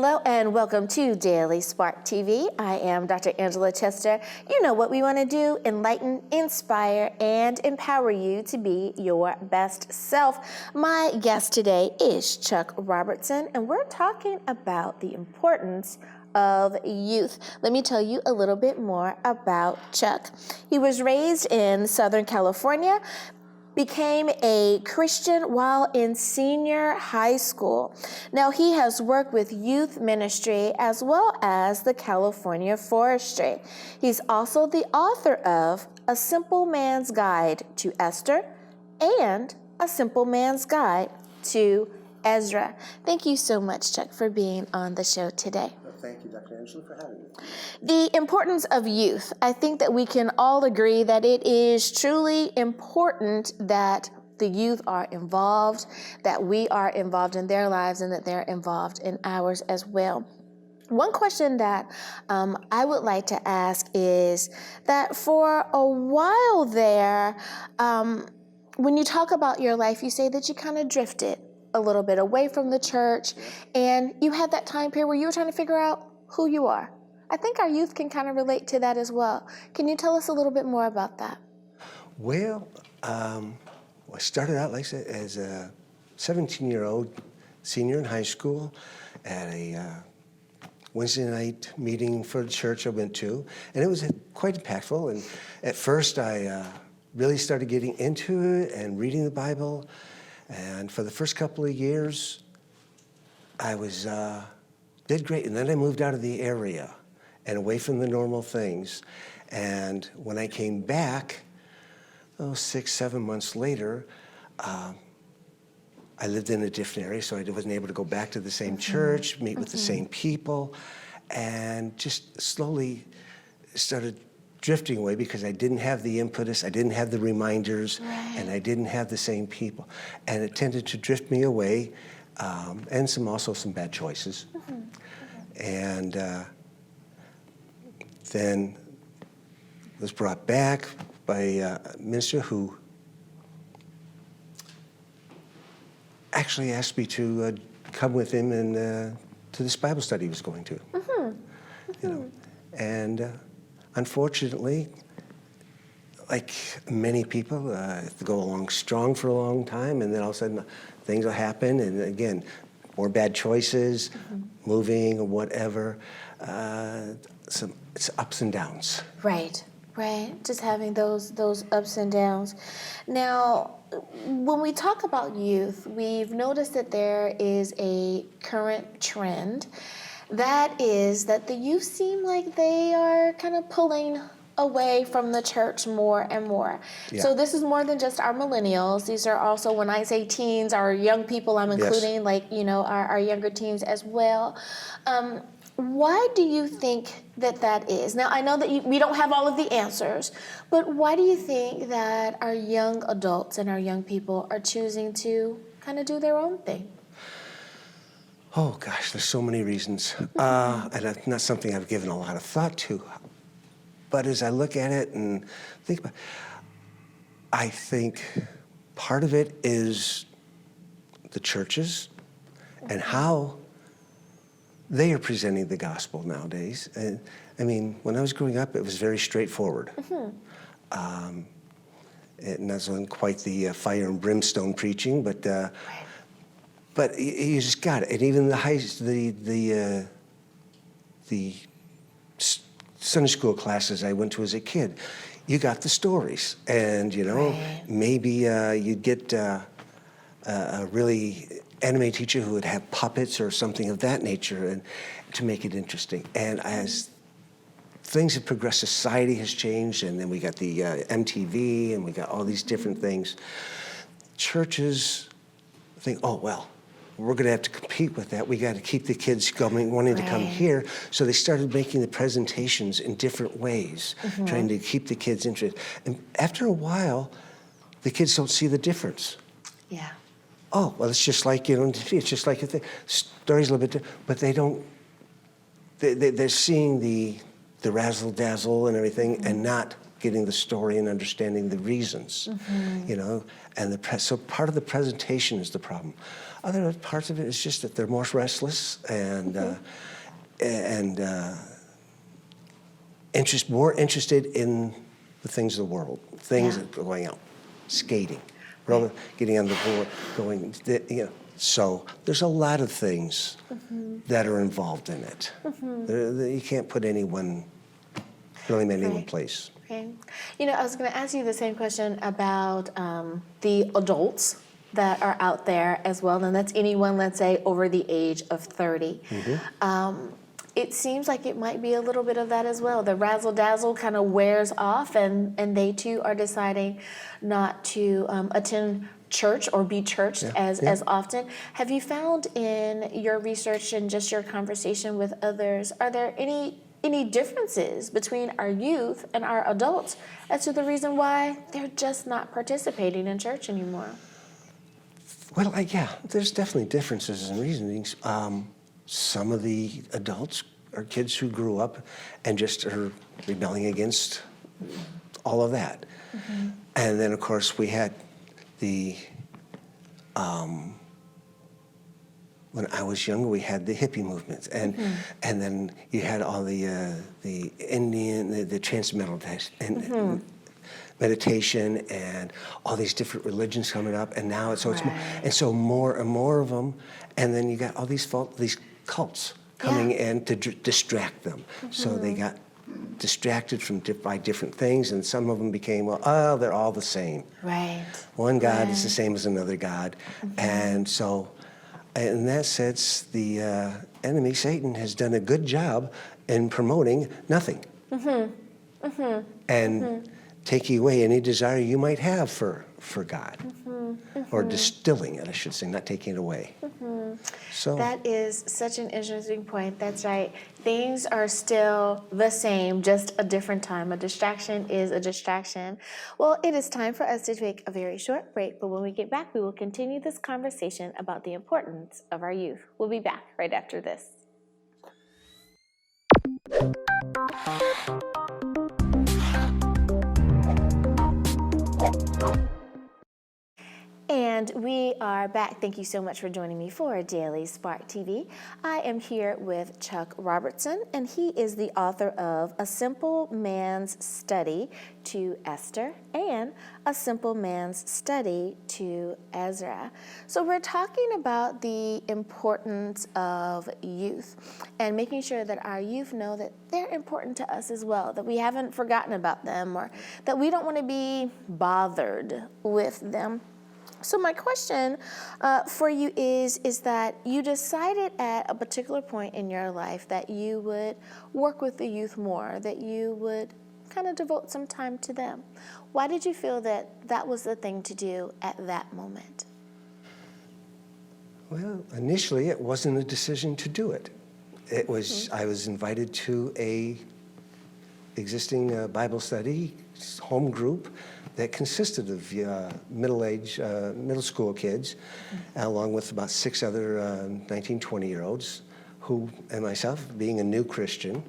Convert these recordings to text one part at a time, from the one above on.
Hello and welcome to Daily Spark TV. I am Dr. Angela Chester. You know what we want to do: enlighten, inspire, and empower you to be your best self. My guest today is Chuck Robertson, and we're talking about the importance of youth. Let me tell you a little bit more about Chuck. He was raised in Southern California, became a Christian while in senior high school. Now he has worked with youth ministry as well as the California Forestry. He's also the author of A Simple Man's Guide to Esther and A Simple Man's Guide to Ezra. Thank you so much, Chuck, for being on the show today. Thank you, Dr. Angela, for having me. The importance of youth. I think that we can all agree that it is truly important that the youth are involved, that we are involved in their lives, and that they're involved in ours as well. One question that I would like to ask is that for a while there, when you talk about your life, you say that you kind of drifted a little bit away from the church, and you had that time period where you were trying to figure out who you are. I think our youth can kind of relate to that as well. Can you tell us a little bit more about that? Well, I started out, like I said, as a 17-year-old senior in high school at a Wednesday night meeting for the church I went to, and it was quite impactful. And at first, I really started getting into it and reading the Bible. And for the first couple of years, I did great. And then I moved out of the area and away from the normal things. And when I came back, 6-7 months later, I lived in a different area, so I wasn't able to go back to the same church, meet with the same people, and just slowly started drifting away because I didn't have the impetus, I didn't have the reminders, and I didn't have the same people. And it tended to drift me away, and also some bad choices. And then was brought back by a minister who actually asked me to come with him and to this Bible study he was going to. You know, and unfortunately, like many people, to go along strong for a long time, and then all of a sudden things will happen, and again, more bad choices, moving or whatever. It's ups and downs. Right. Just having those ups and downs. Now, when we talk about youth, we've noticed that there is a current trend. That is that the youth seem like they are kind of pulling away from the church more and more. Yeah. So this is more than just our millennials. These are also, when I say teens, our young people, I'm including our younger teens as well. Why do you think that is? Now, I know that we don't have all of the answers, but why do you think that our young adults and our young people are choosing to kind of do their own thing? Oh gosh, there's so many reasons. And that's not something I've given a lot of thought to. But as I look at it and think about it, I think part of it is the churches and how they are presenting the gospel nowadays. And I mean, when I was growing up, it was very straightforward. It wasn't quite the fire and brimstone preaching, but you just got it. And even the Sunday school classes I went to as a kid, you got the stories. And, maybe you'd get a really anime teacher who would have puppets or something of that nature, and to make it interesting. And as things have progressed, society has changed, and then we got the MTV, and we got all these different things. Churches think, oh, well, we're going to have to compete with that. We got to keep the kids wanting to come here. So they started making the presentations in different ways, trying to keep the kids interested. And after a while, the kids don't see the difference. Yeah. Oh, well, it's just like, it's just like a thing. Story's a little bit different, but they don't, they're seeing the razzle-dazzle and everything, and not getting the story and understanding the reasons, you know, and so part of the presentation is the problem. Other parts of it is just that they're more restless and more interested in the things of the world, things that are going out, skating, getting on the board, going, you know. So there's a lot of things that are involved in it. You can't put any one place. Okay. You know, I was going to ask you the same question about the adults that are out there as well, and that's anyone, let's say, over the age of 30. It seems like it might be a little bit of that as well. The razzle-dazzle kind of wears off, and they too are deciding not to attend church or be churched as often. Have you found in your research and just your conversation with others, are there any differences between our youth and our adults as to the reason why they're just not participating in church anymore? Well, there's definitely differences in reasonings. Some of the adults are kids who grew up and just are rebelling against all of that. And then, of course, we had the, when I was younger, we had the hippie movement. And then you had all the Indian, the transcendental meditation and all these different religions coming up. And now it's more and more of them. And then you got all these cults coming in to distract them. So they got distracted by different things, and some of them became, they're all the same. Right. One God is the same as another God. And so, in that sense, the enemy, Satan, has done a good job in promoting nothing. And taking away any desire you might have for God. Or distilling it, I should say, not taking it away. So that is such an interesting point. That's right. Things are still the same, just a different time. A distraction is a distraction. Well, it is time for us to take a very short break, but when we get back, we will continue this conversation about the importance of our youth. We'll be back right after this. And we are back. Thank you so much for joining me for Daily Spark TV. I am here with Chuck Robertson, and he is the author of A Simple Man's Study to Esther and A Simple Man's Study to Ezra. So we're talking about the importance of youth and making sure that our youth know that they're important to us as well, that we haven't forgotten about them or that we don't want to be bothered with them. So my question for you is that you decided at a particular point in your life that you would work with the youth more, that you would kind of devote some time to them. Why did you feel that that was the thing to do at that moment? Well, initially it wasn't a decision to do it. It was I was invited to a existing Bible study home group that consisted of middle school kids, along with about 6 other 19, 20-year-olds, who, and myself, being a new Christian,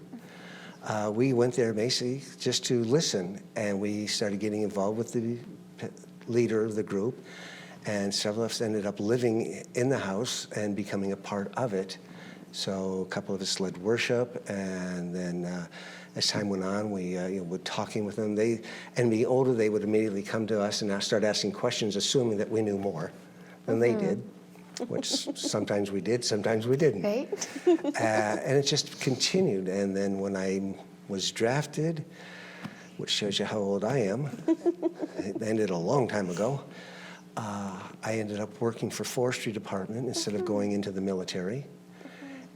we went there basically just to listen, and we started getting involved with the leader of the group, and several of us ended up living in the house and becoming a part of it. So a couple of us led worship, and then as time went on, we were talking with them. And being older, they would immediately come to us and start asking questions, assuming that we knew more than they did, which sometimes we did, sometimes we didn't. Right. And it just continued. And then when I was drafted, which shows you how old I am, it ended a long time ago, I ended up working for forestry department instead of going into the military.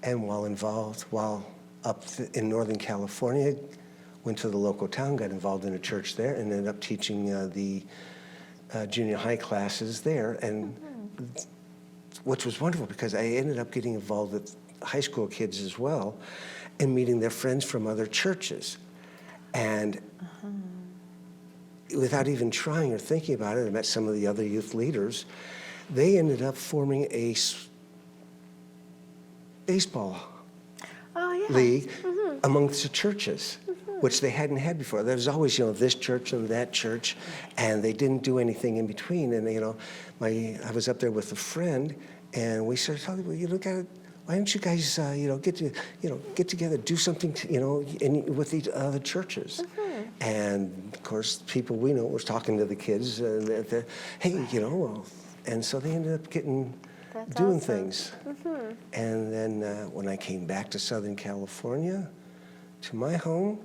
And while up in Northern California, went to the local town, got involved in a church there, and ended up teaching the junior high classes there. And which was wonderful because I ended up getting involved with high school kids as well and meeting their friends from other churches. And without even trying or thinking about it, I met some of the other youth leaders. They ended up forming a baseball league amongst the churches. which they hadn't had before. There was always, this church and that church, and they didn't do anything in between. And, I was up there with a friend, and we started talking, well, why don't you guys, get together, do something, with these other churches. And, of course, people we know was talking to the kids, hey, and so they ended up doing awesome. Things. And then when I came back to Southern California, to my home,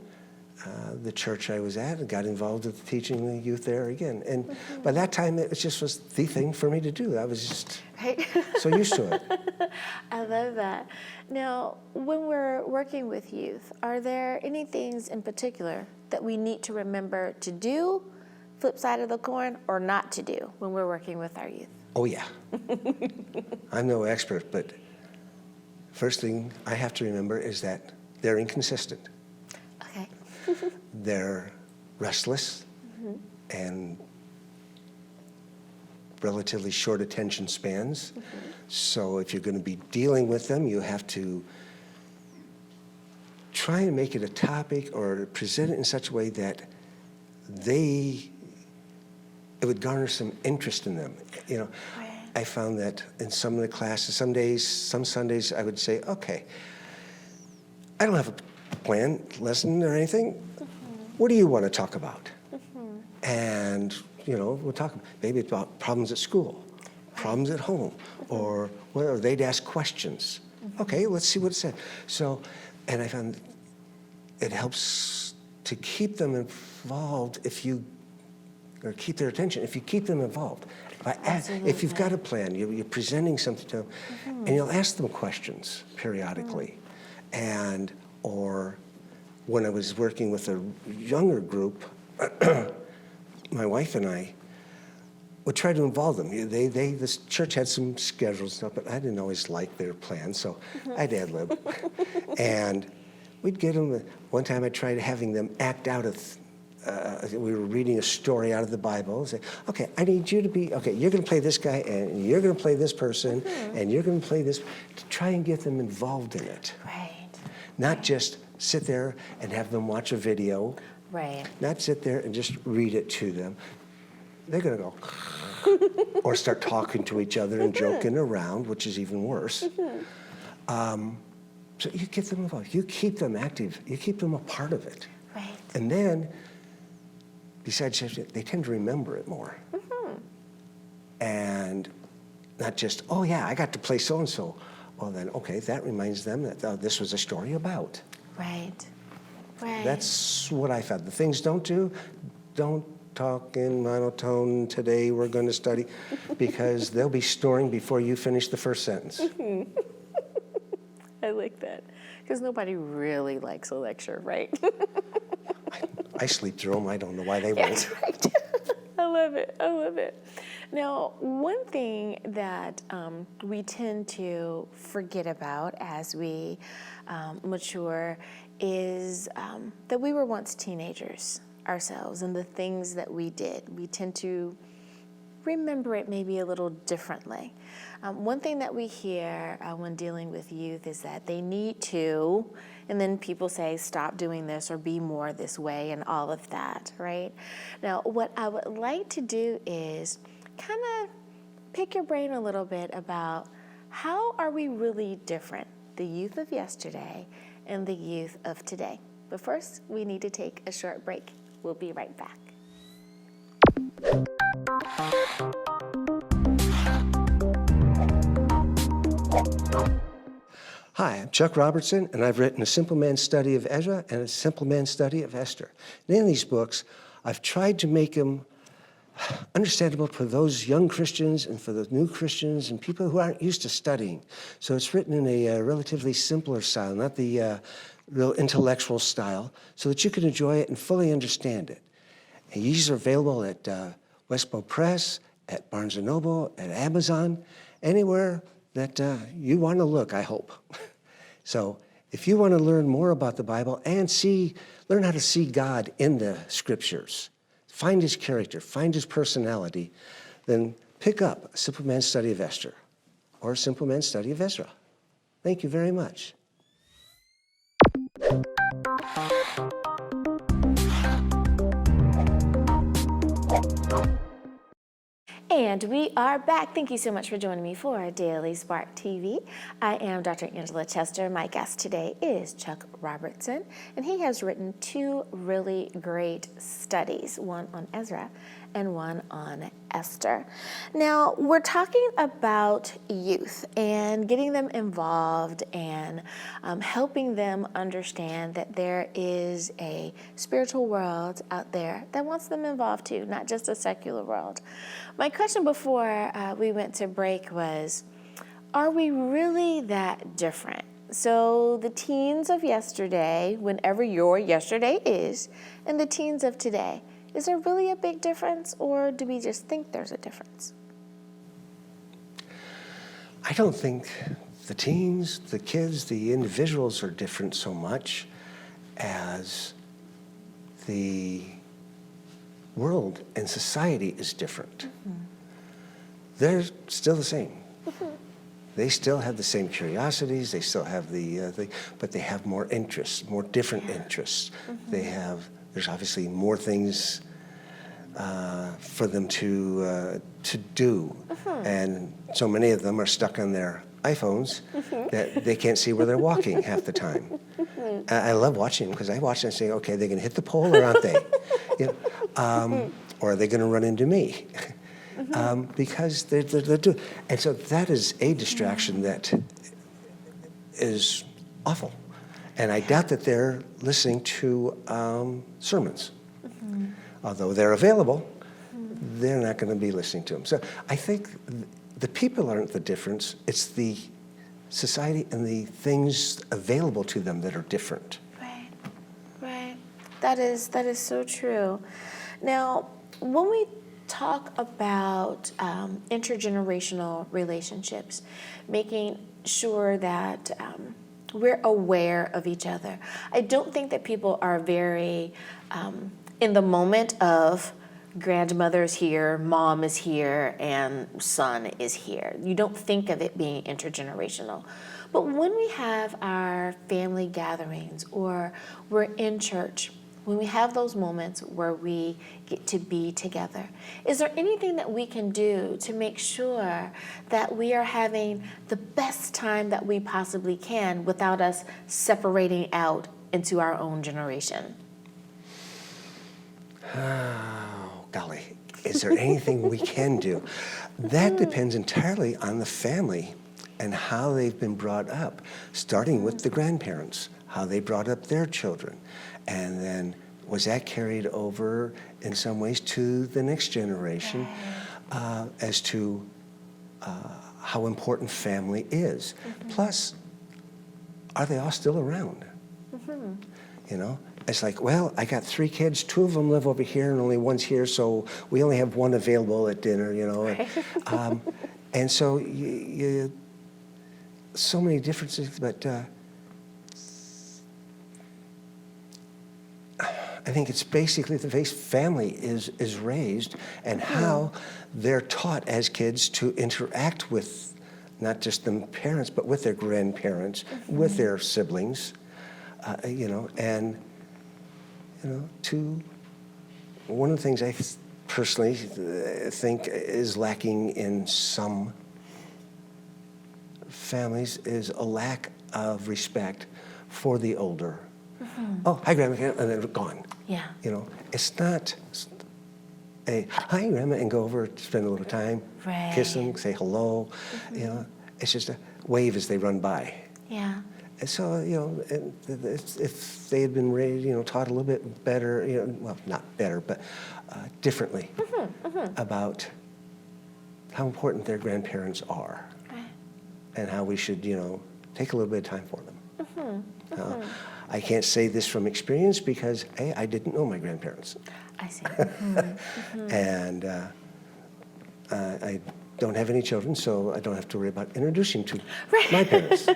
the church I was at, and got involved with teaching the youth there again. And by that time, it was the thing for me to do. I was just so used to it. I love that. Now, when we're working with youth, are there any things in particular that we need to remember to do, flip side of the coin, or not to do when we're working with our youth? Oh, yeah. I'm no expert, but first thing I have to remember is that they're inconsistent. Okay. They're restless and relatively short attention spans. So if you're going to be dealing with them, you have to try and make it a topic or present it in such a way that it would garner some interest in them. I found that in some of the classes, some Sundays, I would say, okay, I don't have a plan, lesson or anything. What do you want to talk about? And, we'll talk maybe about problems at school, problems at home, or they'd ask questions. Okay, let's see what it said. So, and I found it helps to keep them involved or keep their attention if you keep them involved. If you've got a plan, you're presenting something to them, and you'll ask them questions periodically. Or when I was working with a younger group, my wife and I would try to involve them. This church had some schedules and stuff, but I didn't always like their plans, so I'd ad lib. And we'd get them. One time I tried having them act out we were reading a story out of the Bible and say, okay, I need you to you're going to play this guy, and you're going to play this person, and you're going to play this, to try and get them involved in it. Right. Not just sit there and have them watch a video. Right. Not sit there and just read it to them. They're going to go, or start talking to each other and joking around, which is even worse. So you get them involved. You keep them active. You keep them a part of it. Right. And then, besides, they tend to remember it more. And not just, oh yeah, I got to play so-and-so. Well then, okay, that reminds them that this was a story about. Right. Right. That's what I found. The things don't talk in monotone today, we're going to study, because they'll be snoring before you finish the first sentence. I like that. Because nobody really likes a lecture, right? I sleep through them. I don't know why they won't. That's right. I love it. I love it. Now, one thing that we tend to forget about as we mature is that we were once teenagers ourselves, and the things that we did. We tend to remember it maybe a little differently. One thing that we hear when dealing with youth is that they need to, and then people say, stop doing this or be more this way and all of that, right? Now, what I would like to do is kind of pick your brain a little bit about how are we really different, the youth of yesterday and the youth of today. But first, we need to take a short break. We'll be right back. Hi, I'm Chuck Robertson, and I've written A Simple Man's Study of Ezra and A Simple Man's Study of Esther. And in these books, I've tried to make them understandable for those young Christians and for the new Christians and people who aren't used to studying. So it's written in a relatively simpler style, not the real intellectual style, so that you can enjoy it and fully understand it. And these are available at Westbow Press, at Barnes & Noble, at Amazon, anywhere that you want to look, I hope. So if you want to learn more about the Bible and learn how to see God in the Scriptures, find His character, find His personality, then pick up A Simple Man's Study of Esther or A Simple Man's Study of Ezra. Thank you very much. And we are back. Thank you so much for joining me for Daily Spark TV. I am Dr. Angela Chester. My guest today is Chuck Robertson, and he has written 2 really great studies, one on Ezra and one on Esther. Now, we're talking about youth and getting them involved and helping them understand that there is a spiritual world out there that wants them involved too, not just a secular world. My question before we went to break was, are we really that different? So the teens of yesterday, whenever your yesterday is, and the teens of today, is there really a big difference, or do we just think there's a difference? I don't think the teens, the kids, the individuals are different so much as the world and society is different. They're still the same. They still have the same curiosities. They still have but they have more interests, more different interests. There's obviously more things for them to do, and so many of them are stuck on their iPhones that they can't see where they're walking half the time. I love watching them because I watch them and say, okay, they're going to hit the pole or aren't they? Or are they going to run into me? Because they're doing, and so that is a distraction that is awful. And I doubt that they're listening to sermons. Although they're available, they're not going to be listening to them. So I think the people aren't the difference. It's the society and the things available to them that are different. Right. That is so true. Now, when we talk about intergenerational relationships, making sure that we're aware of each other, I don't think that people are very in the moment of grandmother's here, mom is here, and son is here. You don't think of it being intergenerational. But when we have our family gatherings or we're in church, when we have those moments where we get to be together, is there anything that we can do to make sure that we are having the best time that we possibly can without us separating out into our own generation? Oh, golly, is there anything we can do? That depends entirely on the family and how they've been brought up, starting with the grandparents, how they brought up their children. And then was that carried over in some ways to the next generation as to how important family is? Plus, are they all still around? You know? It's like, well, I got 3 kids, 2 of them live over here and only one's here, so we only have one available at dinner, you know. Right. And so you so many differences, but I think it's basically the way family is raised and how they're taught as kids to interact with not just the parents, but with their grandparents, with their siblings, you know, and one of the things I personally think is lacking in some families is a lack of respect for the older. Oh, hi, Grandma, and then gone. Yeah. You know, it's not a hi, Grandma, and go over, spend a little time, kiss them, say hello. You know, it's just a wave as they run by. Yeah. And so, you know, if they had been raised, you know, taught a little bit better, you know, well, not better, but differently about how important their grandparents are and how we should, you know, take a little bit of time for them. I can't say this from experience because, A, I didn't know my grandparents. I see. And I don't have any children, so I don't have to worry about introducing to my parents.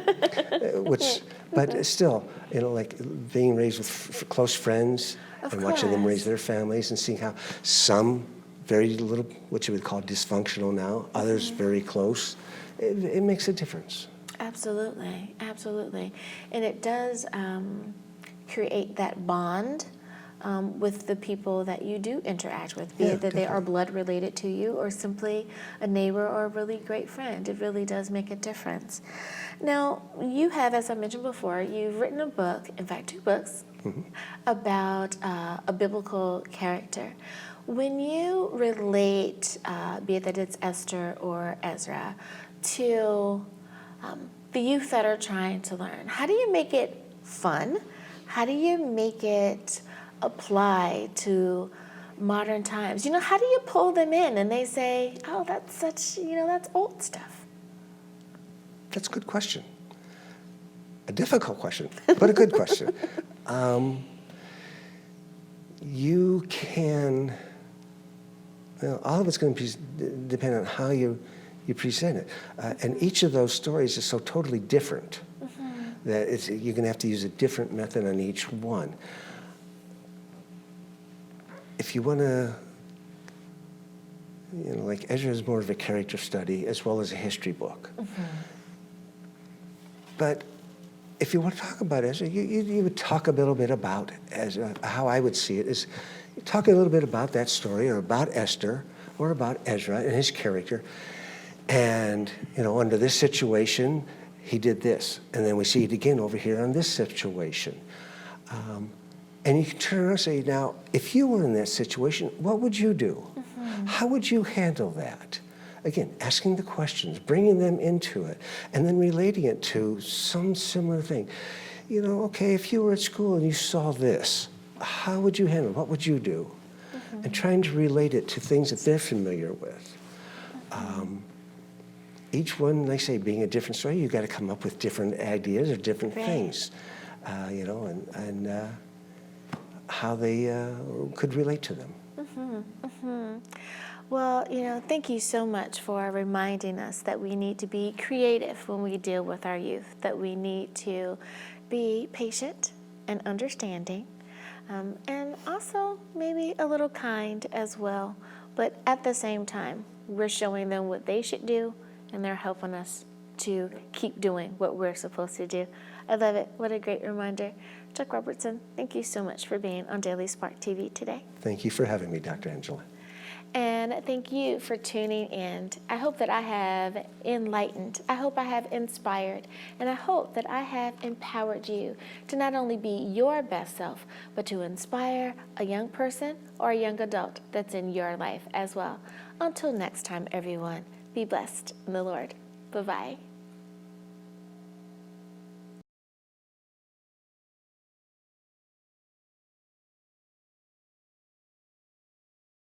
But still, you know, like being raised with close friends and watching them raise their families and seeing how some very little, what you would call dysfunctional now, others very close, it makes a difference. Absolutely, absolutely. And it does create that bond with the people that you do interact with, be Yeah, it that they are definitely. blood related to you or simply a neighbor or a really great friend. It really does make a difference. Now, you have, as I mentioned before, you've written a book, in fact, 2 books, about a biblical character. When you relate, be it that it's Esther or Ezra, to the youth that are trying to learn, how do you make it fun? How do you make it apply to modern times? How do you pull them in and they say, oh, that's that's old stuff? That's a good question. A difficult question, but a good question. You can, all of it's going to depend on how you present it. And each of those stories is so totally different that you're going to have to use a different method on each one. If you want to, like Ezra is more of a character study as well as a history book. But if you want to talk about Ezra, you would talk a little bit about Ezra. How I would see it is, you talk a little bit about that story, or about Esther, or about Ezra and his character. And under this situation, he did this, and then we see it again over here on this situation. And you can turn around and say, now, if you were in that situation, what would you do? How would you handle that? Again, asking the questions, bringing them into it, and then relating it to some similar thing. Okay, if you were at school and you saw this, how would you handle it? What would you do? And trying to relate it to things that they're familiar with. Each one, like I say, being a different story, you've got to come up with different ideas or different things, and how they could relate to them. Well, thank you so much for reminding us that we need to be creative when we deal with our youth, that we need to be patient and understanding, and also maybe a little kind as well. But at the same time, we're showing them what they should do, and they're helping us to keep doing what we're supposed to do. I love it. What a great reminder. Chuck Robertson, thank you so much for being on Daily Spark TV today. Thank you for having me, Dr. Angela. And thank you for tuning in. I hope that I have enlightened, I hope I have inspired, and I hope that I have empowered you to not only be your best self, but to inspire a young person or a young adult that's in your life as well. Until next time, everyone, be blessed in the Lord. Bye-bye.